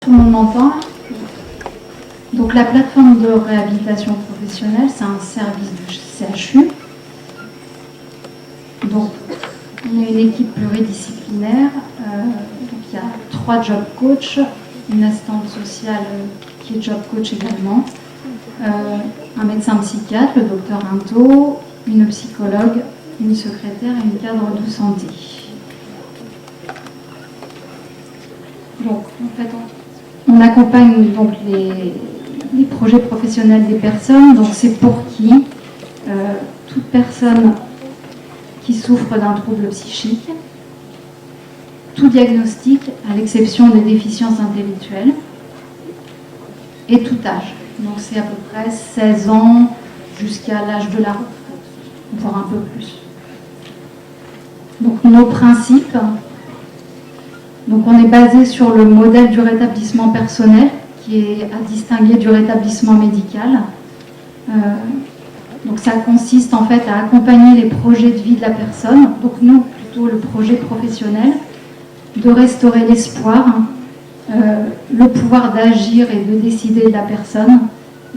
Tout le monde m'entend. Donc la plateforme de réhabilitation professionnelle, c'est un service du CHU. Donc on est une équipe pluridisciplinaire. Donc il y a 3 job coachs, une assistante sociale qui est job coach également, un médecin psychiatre, le docteur Into, une psychologue, une secrétaire et une cadre de santé. Donc en fait on accompagne donc les projets professionnels des personnes. Donc c'est pour qui toute personne qui souffre d'un trouble psychique, tout diagnostic à l'exception des déficiences intellectuelles et tout âge. Donc c'est à peu près 16 ans jusqu'à l'âge de la retraite, voire un peu plus. Donc nos principes, donc on est basé sur le modèle du rétablissement personnel qui est à distinguer du rétablissement médical. Donc ça consiste en fait à accompagner les projets de vie de la personne, donc nous plutôt le projet professionnel, de restaurer l'espoir, le pouvoir d'agir et de décider de la personne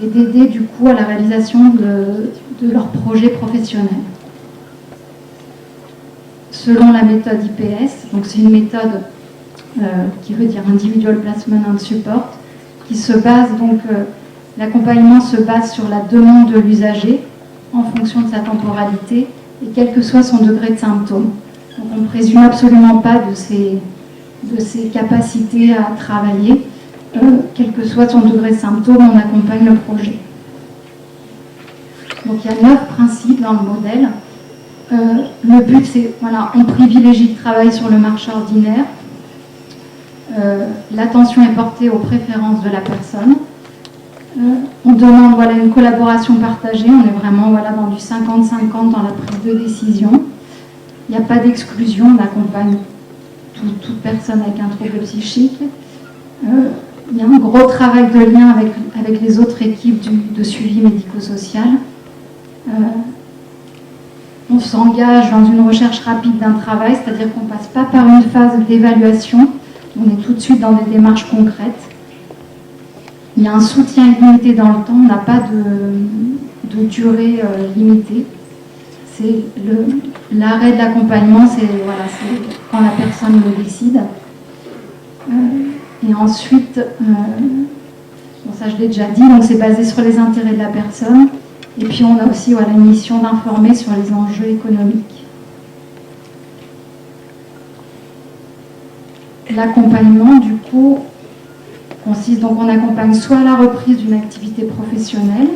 et d'aider du coup à la réalisation de leur projet professionnel. Selon la méthode IPS, donc c'est une méthode qui veut dire Individual Placement and Support, qui se base donc, l'accompagnement se base sur la demande de l'usager en fonction de sa temporalité et quel que soit son degré de symptômes. Donc on ne présume absolument pas de ses capacités à travailler, quel que soit son degré de symptômes, on accompagne le projet. Donc il y a 9 principes dans le modèle. Le but c'est, voilà, on privilégie le travail sur le marché ordinaire. L'attention est portée aux préférences de la personne. On demande une collaboration partagée, on est vraiment dans du 50-50 dans la prise de décision. Il n'y a pas d'exclusion, on accompagne toute personne avec un trouble psychique. Il y a un gros travail de lien avec les autres équipes de suivi médico-social. On s'engage dans une recherche rapide d'un travail, c'est-à-dire qu'on ne passe pas par une phase d'évaluation, on est tout de suite dans des démarches concrètes. Il y a un soutien illimité dans le temps, on n'a pas de durée limitée. C'est l'arrêt de l'accompagnement, c'est quand la personne le décide. Et ensuite, ça je l'ai déjà dit, donc c'est basé sur les intérêts de la personne. Et puis on a aussi une mission d'informer sur les enjeux économiques. L'accompagnement, du coup, consiste donc on accompagne soit à la reprise d'une activité professionnelle,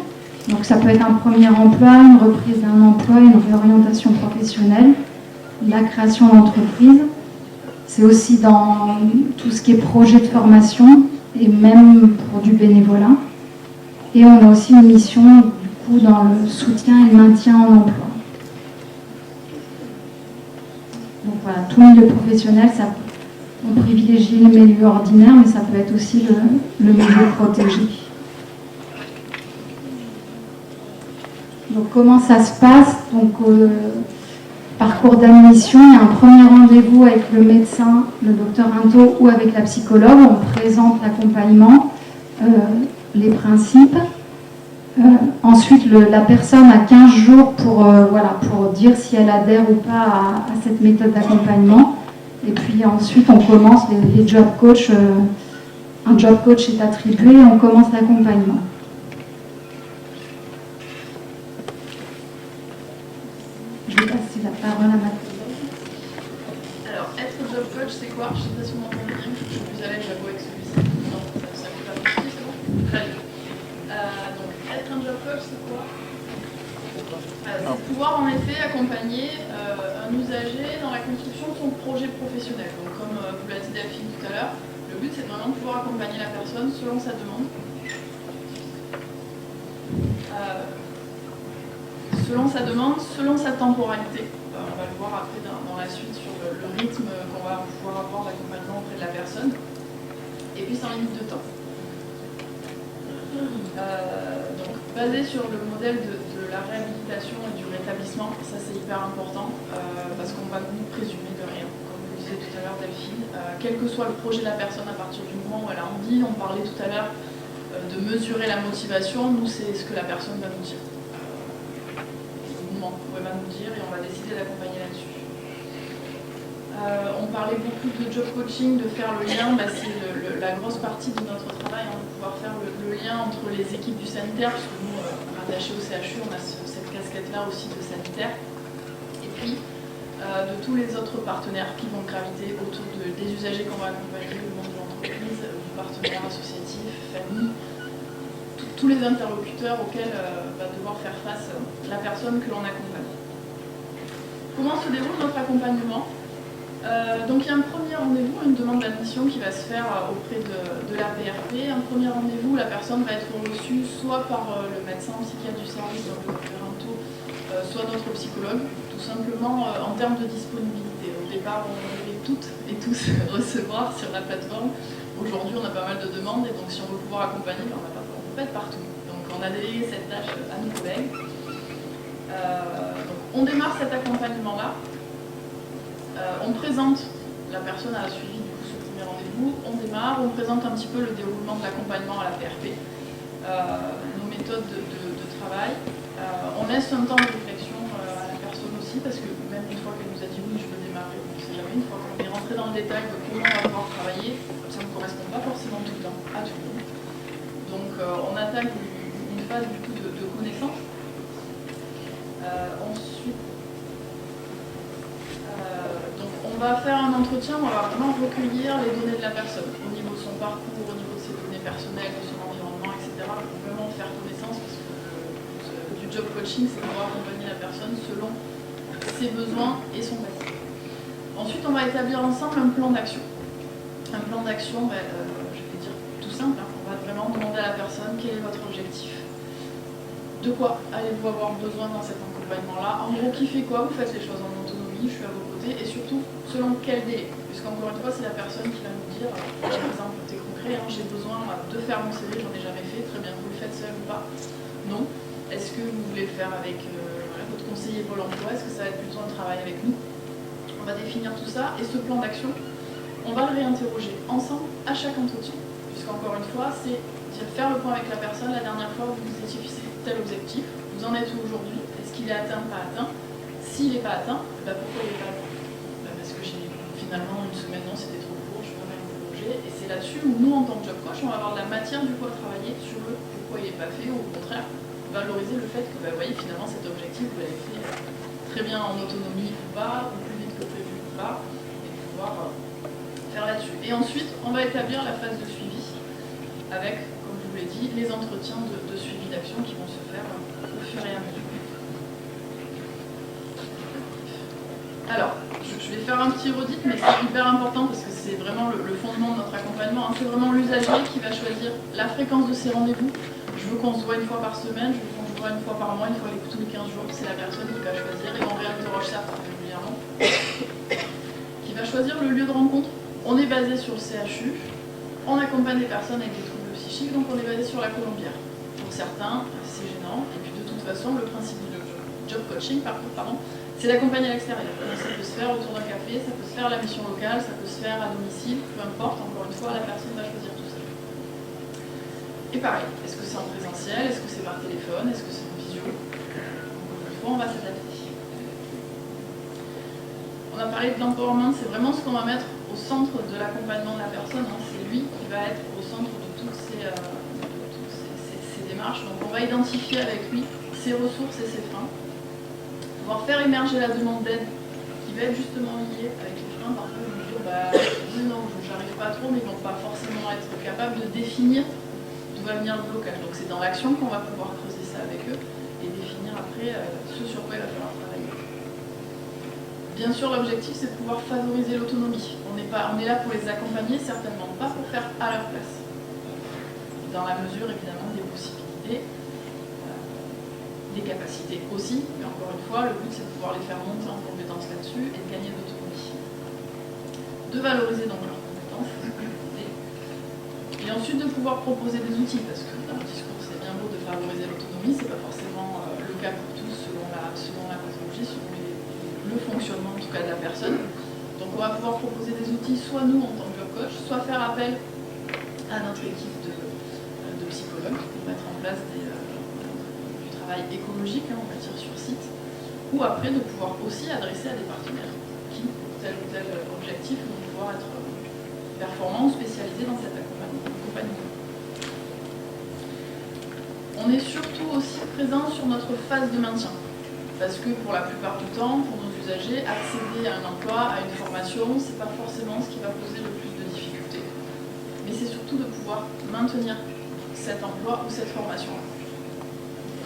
donc ça peut être un premier emploi, une reprise d'un emploi, une réorientation professionnelle, la création d'entreprise. C'est aussi dans tout ce qui est projet de formation et même pour du bénévolat. Et on a aussi une mission du coup dans le soutien et le maintien en emploi. Donc voilà, tout milieu professionnel, on privilégie le milieu ordinaire, mais ça peut être aussi le milieu protégé. Donc comment ça se passe? Donc parcours d'admission, il y a un premier rendez-vous avec le médecin, le docteur Into ou avec la psychologue. On présente l'accompagnement, les principes. Ensuite, la personne a 15 jours pour dire si elle adhère ou pas à cette méthode d'accompagnement. Et puis ensuite, on commence les job coach. Un job coach est attribué et on commence l'accompagnement. Je vais passer la parole à ma collègue. Alors, être job coach, c'est quoi? Je ne sais pas si vous m'entendez bien. Je suis plus à l'aise, j'avoue, avec celui-ci. Non, ça ne fait pas plus, c'est bon? Très bien. Donc, être un job coach, c'est quoi? C'est pouvoir en effet accompagner un usager dans la construction de son projet professionnel. Donc, comme vous l'a dit Delphine tout à l'heure, le but c'est vraiment de pouvoir accompagner la personne selon sa demande, selon sa temporalité. On va le voir après dans la suite sur le rythme qu'on va pouvoir avoir d'accompagnement auprès de la personne. Et puis sans limite de temps. Donc basé sur le modèle de la réhabilitation et du rétablissement, ça c'est hyper important parce qu'on va nous présumer de rien, comme vous le disiez tout à à l'heure Delphine, quel que soit le projet de la personne, à partir du moment où elle a envie, on parlait tout à l'heure de mesurer la motivation, nous c'est ce que la personne va nous dire. Le moment où elle va nous dire et on va décider d'accompagner là-dessus. On parlait beaucoup de job coaching, de faire le lien, c'est la grosse partie de notre travail, de pouvoir faire le lien entre les équipes du sanitaire, puisque nous, rattachés au CHU, on a cette casquette-là aussi de sanitaire, et puis de tous les autres partenaires qui vont graviter autour des usagers qu'on va accompagner, le monde de l'entreprise, du partenaire associatif, famille, tous les interlocuteurs auxquels va devoir faire face la personne que l'on accompagne. Comment se déroule notre accompagnement ? Donc il y a un premier rendez-vous, une demande d'admission qui va se faire auprès de la PRP. Un premier rendez-vous, la personne va être reçue soit par le médecin psychiatre du service, donc le docteur Anto, soit notre psychologue, tout simplement en termes de disponibilité. Au départ, on devait toutes et tous recevoir sur la plateforme. Aujourd'hui, on a pas mal de demandes et donc si on veut pouvoir accompagner, on ne peut pas être partout. Donc on a délégué cette tâche à nos collègues. Donc, on démarre cet accompagnement-là. On présente, la personne a suivi du coup ce premier rendez-vous, on démarre, on présente un petit peu le déroulement de l'accompagnement à la PRP, nos méthodes de travail. On laisse un temps de réflexion à la personne aussi, parce que même une fois qu'elle nous a dit oui, je veux démarrer, on ne sait jamais, une fois qu'on est rentré dans le détail de comment on va pouvoir travailler, ça ne correspond pas forcément tout le temps à tout le monde. Donc on attaque une phase du coup de connaissance. Ensuite, on va faire un entretien où on va vraiment recueillir les données de la personne, au niveau de son parcours, au niveau de ses données personnelles, de son environnement, etc. Pour vraiment faire connaissance, parce que du job coaching, c'est pouvoir accompagner la personne selon ses besoins et son passé. Ensuite, on va établir ensemble un plan d'action. Un plan d'action, je vais dire tout simple, on va vraiment demander à la personne quel est votre objectif. De quoi allez-vous avoir besoin dans cet accompagnement-là? En gros, qui fait quoi? Vous faites les choses en autonomie, je suis à vos côtés, et surtout, selon quel délai? Puisqu'encore une fois, c'est la personne qui va nous dire, par exemple, c'est concret, j'ai besoin de faire mon CV, j'en ai jamais fait, très bien, vous le faites seul ou pas? Non. Est-ce que vous voulez le faire avec votre conseiller Pôle emploi? Est-ce que ça va être plutôt un travail avec nous? On va définir tout ça, et ce plan d'action, on va le réinterroger ensemble à chaque entretien. Puisqu'encore une fois, c'est faire le point avec la personne. La dernière fois, vous vous étiez fixé tel objectif, vous en êtes où aujourd'hui? Est-ce qu'il est atteint, pas atteint? S'il n'est pas atteint, pourquoi il n'est pas atteint? Parce que finalement, une semaine, non, c'était trop court, je voudrais le prolonger. Et c'est là-dessus où nous, en tant que job coach, on va avoir de la matière du coup à travailler sur le pourquoi il n'est pas fait, ou au contraire, valoriser le fait que, vous voyez, finalement, cet objectif, vous l'avez fait très bien en autonomie ou pas, ou plus vite que prévu ou pas, et pouvoir faire là-dessus. Et ensuite, on va établir la phase de suivi avec, comme je vous l'ai dit, les entretiens de suivi d'action qui vont se faire au fur et à mesure. Alors, je vais faire un petit redit, mais c'est hyper important parce que c'est vraiment le fondement de notre accompagnement. C'est vraiment l'usager qui va choisir la fréquence de ses rendez-vous. Je veux qu'on se voit une fois par semaine, je veux qu'on se voit une fois par mois, une fois tous les 15 jours. C'est la personne qui va choisir, et on réinterroge ça régulièrement, qui va choisir le lieu de rencontre. On est basé sur le CHU, on accompagne les personnes avec des troubles psychiques, donc on est basé sur la Colombière. Pour certains, c'est gênant, et puis de toute façon, le principe du job coaching, c'est d'accompagner à l'extérieur. Ça peut se faire autour d'un café, ça peut se faire à la mission locale, ça peut se faire à domicile, peu importe, encore une fois, la personne va choisir tout ça. Et pareil, est-ce que c'est en présentiel, est-ce que c'est par téléphone, est-ce que c'est en visio? Encore une fois, on va s'adapter. On a parlé de l'empowerment, c'est vraiment ce qu'on va mettre au centre de l'accompagnement de la personne. C'est lui qui va être au centre de toutes ces démarches. Donc on va identifier avec lui ses ressources et ses freins. Pouvoir faire émerger la demande d'aide qui va être justement liée avec les freins. Parfois on nous dit non, j'arrive pas trop, mais ils ne vont pas forcément être capables de définir d'où va venir le blocage. Donc c'est dans l'action qu'on va pouvoir creuser ça avec eux et définir après ce sur quoi il va falloir travailler. Bien sûr, l'objectif, c'est de pouvoir favoriser l'autonomie. On est là pour les accompagner, certainement pas pour faire à leur place. Dans la mesure, évidemment, des possibilités, des capacités aussi. Mais encore une fois, le but, c'est de pouvoir les faire monter en compétences là-dessus et de gagner d'autonomie. De valoriser donc leurs compétences. Et ensuite, de pouvoir proposer des outils, parce que dans le discours, c'est bien beau de favoriser l'autonomie, c'est pas forcément le cas pour tous selon la pathologie, selon le fonctionnement en tout cas de la personne. Donc on va pouvoir proposer des outils, soit nous en tant que job coach, soit faire appel à notre équipe de psychologues pour mettre en place du travail écologique, on va dire sur site, ou après de pouvoir aussi adresser à des partenaires qui, pour tel ou tel objectif, vont pouvoir être performants ou spécialisés dans cet accompagnement. On est surtout aussi présent sur notre phase de maintien, parce que pour la plupart du temps, pour nos usagers, accéder à un emploi, à une formation, c'est pas forcément ce qui va poser le plus de difficultés. Mais c'est surtout de pouvoir maintenir cet emploi ou cette formation.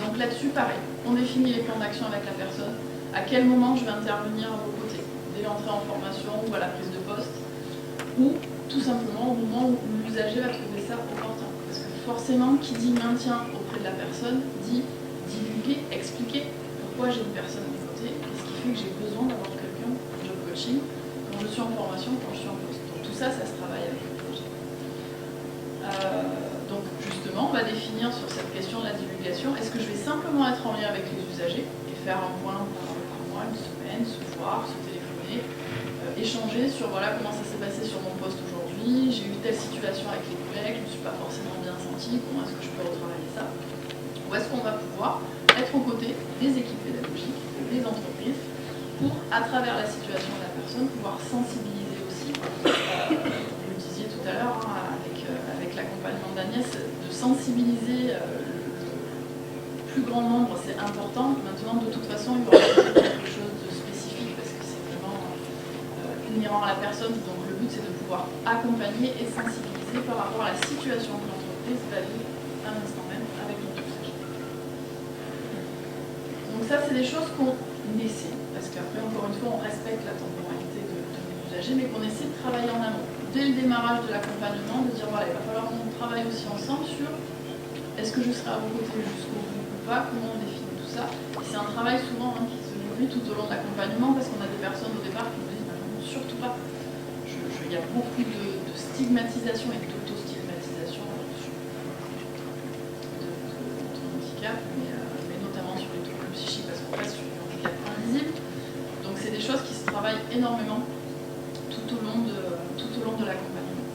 Donc là-dessus, pareil, on définit les plans d'action avec la personne, à quel moment je vais intervenir à vos côtés, dès l'entrée en formation ou à la prise de poste, ou tout simplement au moment où l'usager va trouver ça opportun. Parce que forcément, qui dit maintien auprès de la personne, dit divulguer, expliquer pourquoi j'ai une personne à mes côtés, et ce qui fait que j'ai besoin d'avoir quelqu'un en job coaching quand je suis en formation, quand je suis en poste. Donc tout ça, ça se travaille avec le projet. Donc justement, on va définir sur cette question de la divulgation, est-ce que je vais simplement être en lien avec les usagers et faire un point par mois, une semaine, se voir, se téléphoner, échanger sur voilà comment ça s'est passé sur mon poste aujourd'hui, j'ai eu telle situation avec les collègues, je ne me suis pas forcément bien sentie, comment est-ce que je peux retravailler ça? Ou est-ce qu'on va pouvoir être aux côtés des équipes pédagogiques, des entreprises, pour, à travers la situation de la personne, pouvoir sensibiliser aussi, vous le disiez tout à l'heure, avec l'accompagnement d'Agnès, de sensibiliser le plus grand nombre, c'est important. Maintenant, de toute façon, il y aura quelque chose de spécifique, parce que c'est vraiment inhérent à la personne, donc le but c'est de pouvoir accompagner et sensibiliser par rapport à la situation que l'entreprise va vivre à l'instant même avec notre usage. Donc ça, c'est des choses qu'on essaie, parce qu'après, encore une fois, on respecte la temporalité de nos usagers, mais qu'on essaie de travailler en amont. Dès le démarrage de l'accompagnement, de dire voilà, il va falloir qu'on travaille aussi ensemble sur est-ce que je serai à vos côtés jusqu'au bout ou pas, comment on définit tout ça. Et c'est un travail souvent qui se nourrit tout au long de l'accompagnement, parce qu'on a des personnes au départ qui nous disent non, surtout pas. Il y a beaucoup de stigmatisation et d'auto-stigmatisation de handicap, mais notamment sur les troubles psychiques, parce qu'on reste sur du handicap invisible. Donc c'est des choses qui se travaillent énormément tout au long de l'accompagnement.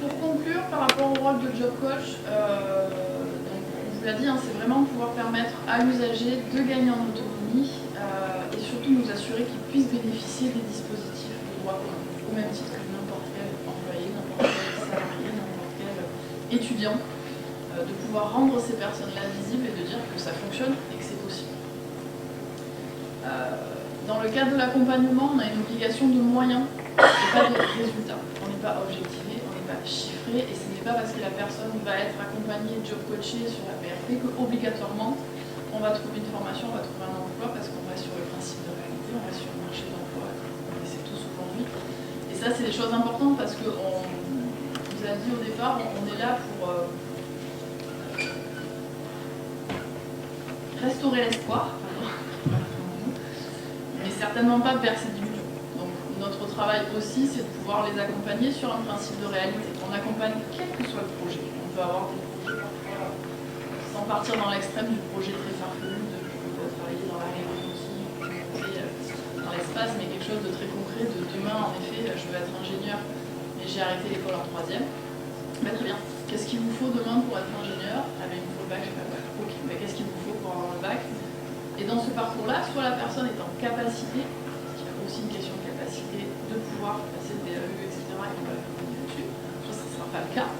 Pour conclure, par rapport au rôle de job coach, donc on vous l'a dit, c'est vraiment pouvoir permettre à l'usager de gagner en autonomie et surtout nous assurer qu'il puisse bénéficier des dispositifs de droit commun, au même titre que n'importe quel employé, n'importe quel salarié, n'importe quel étudiant, de pouvoir rendre ces personnes-là visibles et de dire que ça fonctionne et que c'est possible. Dans le cadre de l'accompagnement, on a une obligation de moyens et pas de résultats. On n'est pas objectivé, on n'est pas chiffré, et ce n'est pas parce que la personne va être accompagnée, job coachée sur la PRP que obligatoirement on va trouver une formation, on va trouver un emploi, parce qu'on va sur le principe de réalité, on va sur le marché de l'emploi, on essaie tous aujourd'hui. Et ça, c'est des choses importantes parce qu'on vous a dit au départ, on est là pour restaurer l'espoir. Mais certainement pas bercer d'illusions. Donc notre travail aussi, c'est de pouvoir les accompagner sur un principe de réalité. On accompagne quel que soit le projet. On peut avoir des projets parfois, sans partir dans l'extrême du projet très farfelu, de travailler dans la révolution, dans l'espace, mais quelque chose de très concret, de demain, en effet, je veux être ingénieur, mais j'ai arrêté l'école en 3e. Ben, très bien. Qu'est-ce qu'il vous faut demain pour être ingénieur? Ah ben, il me faut le bac, je n'ai pas le bac. Ok, ben, qu'est-ce qu'il vous faut pour avoir le bac? Et dans ce parcours-là, soit la personne est en capacité, parce qu'il y a aussi une question de capacité, de pouvoir passer le DAE, etc., et on va revenir dessus, soit ça ne sera pas le cas.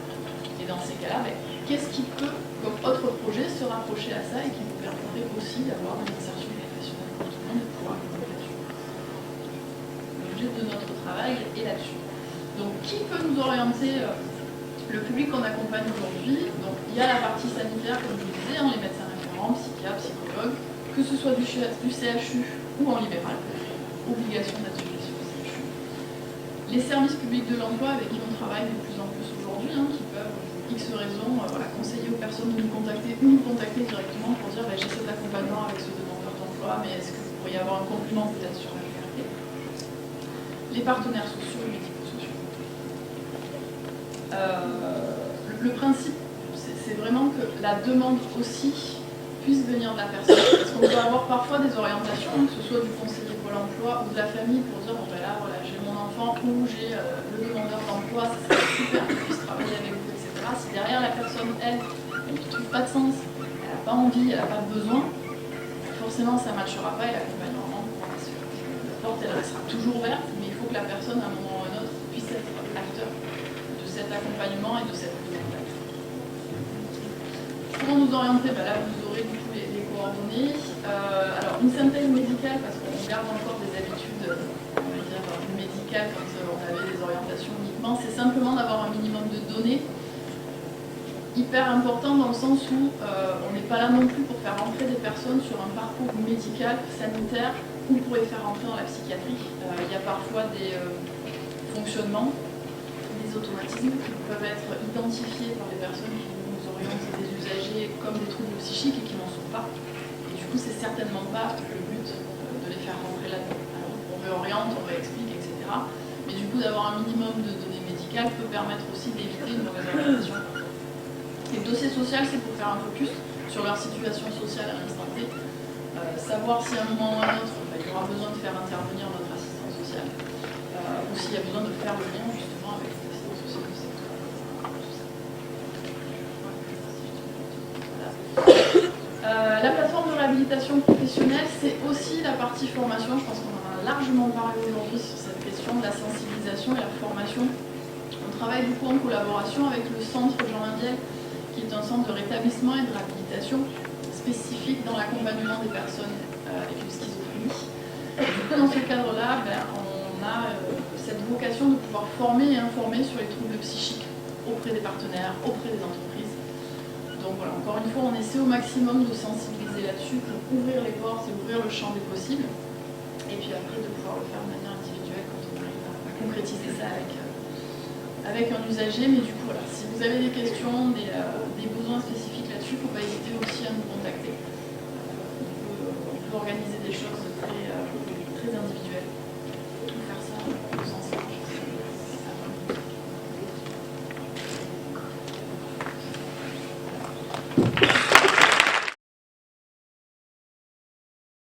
Et dans ces cas-là, ben, qu'est-ce qui peut, comme autre projet, se rapprocher à ça et qui vous permettrait aussi d'avoir une insertion professionnelle pour tout le monde et de pouvoir évoluer là-dessus. L'objet de notre travail est là-dessus. Donc, qui peut nous orienter le public qu'on accompagne aujourd'hui? Donc, il y a la partie sanitaire, comme je vous disais, les médecins référents, psychiatres, psychologues, que ce soit du CHU ou en libéral, obligation d'être sur le CHU. Les services publics de l'emploi avec qui on travaille de plus en plus aujourd'hui, qui peuvent, pour X raisons, conseiller aux personnes de nous contacter ou nous contacter directement pour dire j'ai cet accompagnement avec ce demandeur d'emploi, mais est-ce que vous pourriez avoir un complément peut-être sur la PRP? Les partenaires sociaux et médico-sociaux. Le principe, c'est vraiment que la demande aussi puisse venir de la personne. Parce qu'on peut avoir parfois des orientations, que ce soit du conseiller Pôle emploi ou de la famille, pour dire, bon ben là, voilà, j'ai mon enfant ou j'ai le demandeur d'emploi, ça serait super qu'il puisse travailler avec vous, etc. Si derrière la personne, elle ne trouve pas de sens, elle n'a pas envie, elle n'a pas de besoin, forcément ça ne matchera pas et l'accompagnement pourra se faire. La porte, elle restera toujours ouverte, mais il faut que la personne, à un moment ou à un autre, puisse être acteur de cet accompagnement et de cette prise en contact. Comment nous orienter? Là, vous aurez du coup les coordonnées. Alors, une synthèse médicale, parce qu'on garde encore des habitudes, on va dire, médicales quand on avait des orientations uniquement, c'est simplement d'avoir un minimum de données hyper important dans le sens où on n'est pas là non plus pour faire rentrer des personnes sur un parcours médical, sanitaire, ou pour les faire rentrer dans la psychiatrie. Il y a parfois des fonctionnements, des automatismes qui peuvent être identifiés par les personnes qui nous orientent des usagers comme des troubles psychiques et qui n'en sont pas. Et du coup, c'est certainement pas le but de les faire rentrer là-dedans. Alors, on réoriente, on réexplique, etc. Mais du coup, d'avoir un minimum de données médicales peut permettre aussi d'éviter une mauvaise orientation. Et le dossier social, c'est pour faire un focus sur leur situation sociale à l'instant T, savoir si à un moment ou à un autre, il y aura besoin de faire intervenir notre assistant social, ou s'il y a besoin de faire le lien justement avec l'assistant social du secteur. Voilà. La plateforme de réhabilitation professionnelle, c'est aussi la partie formation. Je pense qu'on en a largement parlé aujourd'hui sur cette question de la sensibilisation et la formation. On travaille beaucoup en collaboration avec le centre Jean Lindiel, qui est un centre de rétablissement et de réhabilitation spécifique dans l'accompagnement des personnes avec une schizophrénie. Et du coup, dans ce cadre-là, on a cette vocation de pouvoir former et informer sur les troubles psychiques auprès des partenaires, auprès des entreprises. Donc voilà, encore une fois, on essaie au maximum de sensibiliser là-dessus pour ouvrir les portes et ouvrir le champ des possibles. Et puis après, de pouvoir le faire de manière individuelle quand on arrive à concrétiser ça avec un usager. Mais du coup, voilà, si vous avez des questions, des besoins spécifiques là-dessus, il ne faut pas hésiter aussi à nous contacter. On peut organiser des choses très individuelles pour faire ça au sens large.